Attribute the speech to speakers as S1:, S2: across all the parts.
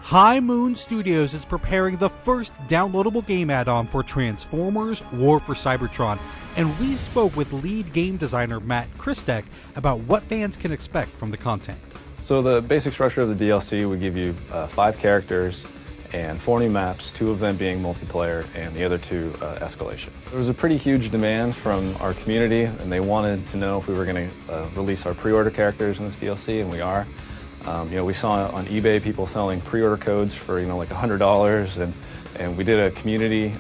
S1: High Moon Studios is preparing the first downloadable game add-on for Transformers War for Cybertron, and we spoke with lead game designer Matt Christek about what fans can expect from the content.
S2: So the basic structure of the DLC would give you 5 characters and 4 new maps, 2 of them being multiplayer and the other 2 escalation. There was a pretty huge demand from our community, and they wanted to know if we were going to release our pre-order characters in this DLC, and we are. We saw on eBay people selling pre-order codes for like $100, and we did a community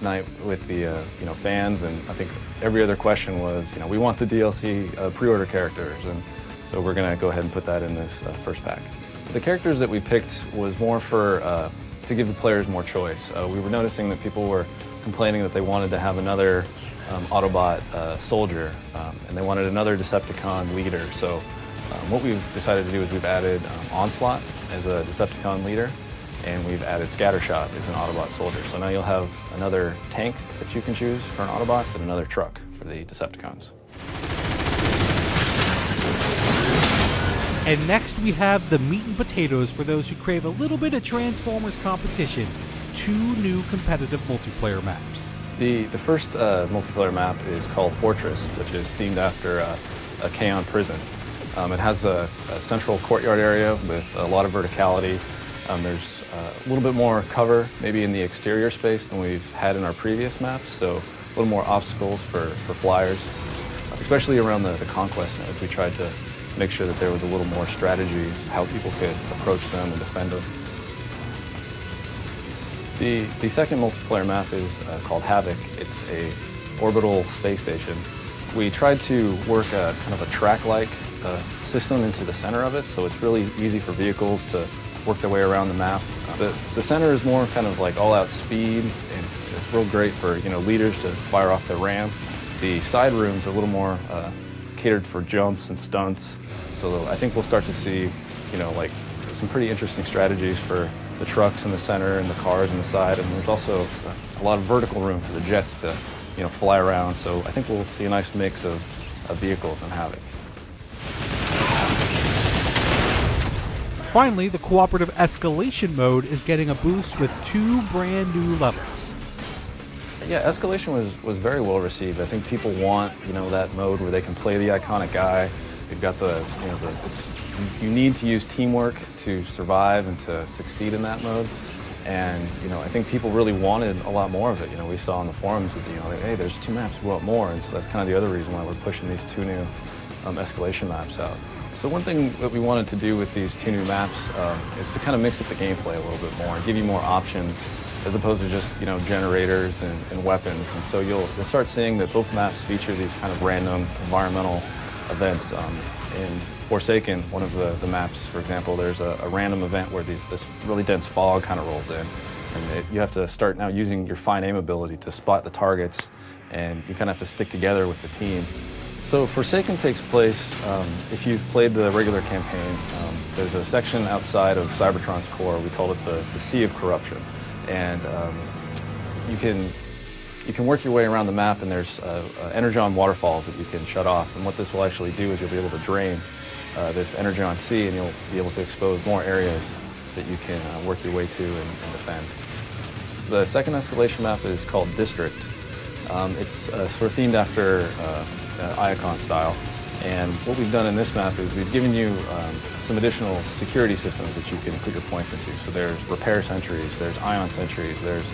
S2: night with the fans, and I think every other question was, we want the DLC pre-order characters, and so we're going to go ahead and put that in this first pack. The characters that we picked was more for to give the players more choice. We were noticing that people were complaining that they wanted to have another Autobot soldier, and they wanted another Decepticon leader. So what we've decided to do is we've added Onslaught as a Decepticon leader, and we've added Scattershot as an Autobot soldier. So now you'll have another tank that you can choose for an Autobots and another truck for the Decepticons.
S1: And next we have the meat and potatoes for those who crave a little bit of Transformers competition. 2 new competitive multiplayer maps.
S2: The first multiplayer map is called Fortress, which is themed after a Kaon prison. It has a central courtyard area with a lot of verticality. There's a little bit more cover, maybe in the exterior space than we've had in our previous maps, so a little more obstacles for flyers, especially around the conquest nodes. We tried to make sure that there was a little more strategies, how people could approach them and defend them. The second multiplayer map is called Havoc. It's a orbital space station. We tried to work a kind of a track-like system into the center of it, so it's really easy for vehicles to work their way around the map. The center is more kind of like all-out speed, and it's real great for leaders to fire off their ram. The side rooms are a little more catered for jumps and stunts, so I think we'll start to see like some pretty interesting strategies for the trucks in the center and the cars in the side, and there's also a lot of vertical room for the jets to fly around, so I think we'll see a nice mix of vehicles in Havoc.
S1: Finally, the cooperative escalation mode is getting a boost with 2 brand new levels.
S2: Yeah, escalation was very well received. I think people want that mode where they can play the iconic guy. You've got you need to use teamwork to survive and to succeed in that mode. And I think people really wanted a lot more of it. We saw on the forums that hey, there's 2 maps, we want more, and so that's kind of the other reason why we're pushing these 2 new escalation maps out. So one thing that we wanted to do with these 2 new maps is to kind of mix up the gameplay a little bit more, give you more options as opposed to just generators and weapons. And so you'll start seeing that both maps feature these kind of random environmental events. In Forsaken, one of the maps, for example, there's a random event where this really dense fog kind of rolls in, and you have to start now using your fine aim ability to spot the targets, and you kind of have to stick together with the team. So Forsaken takes place, if you've played the regular campaign, there's a section outside of Cybertron's core. We call it the Sea of Corruption, and you can work your way around the map, and there's energon waterfalls that you can shut off, and what this will actually do is you'll be able to drain this energon sea, and you'll be able to expose more areas that you can work your way to and defend. The second escalation map is called District. It's sort of themed after Iacon style, and what we've done in this map is we've given you some additional security systems that you can put your points into. So there's repair sentries, there's ion sentries, there's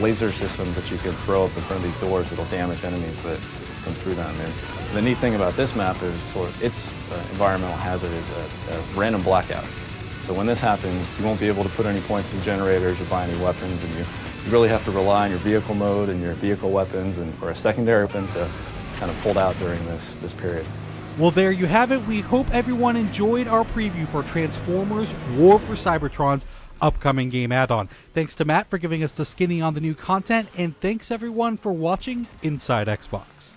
S2: laser systems that you can throw up in front of these doors that'll damage enemies that come through them. And the neat thing about this map is its environmental hazard is random blackouts. So when this happens, you won't be able to put any points in the generators or buy any weapons, and you really have to rely on your vehicle mode and your vehicle weapons or a secondary weapon to kind of hold out during this period.
S1: Well, there you have it. We hope everyone enjoyed our preview for Transformers War for Cybertron's upcoming game add-on. Thanks to Matt for giving us the skinny on the new content, and thanks everyone for watching Inside Xbox.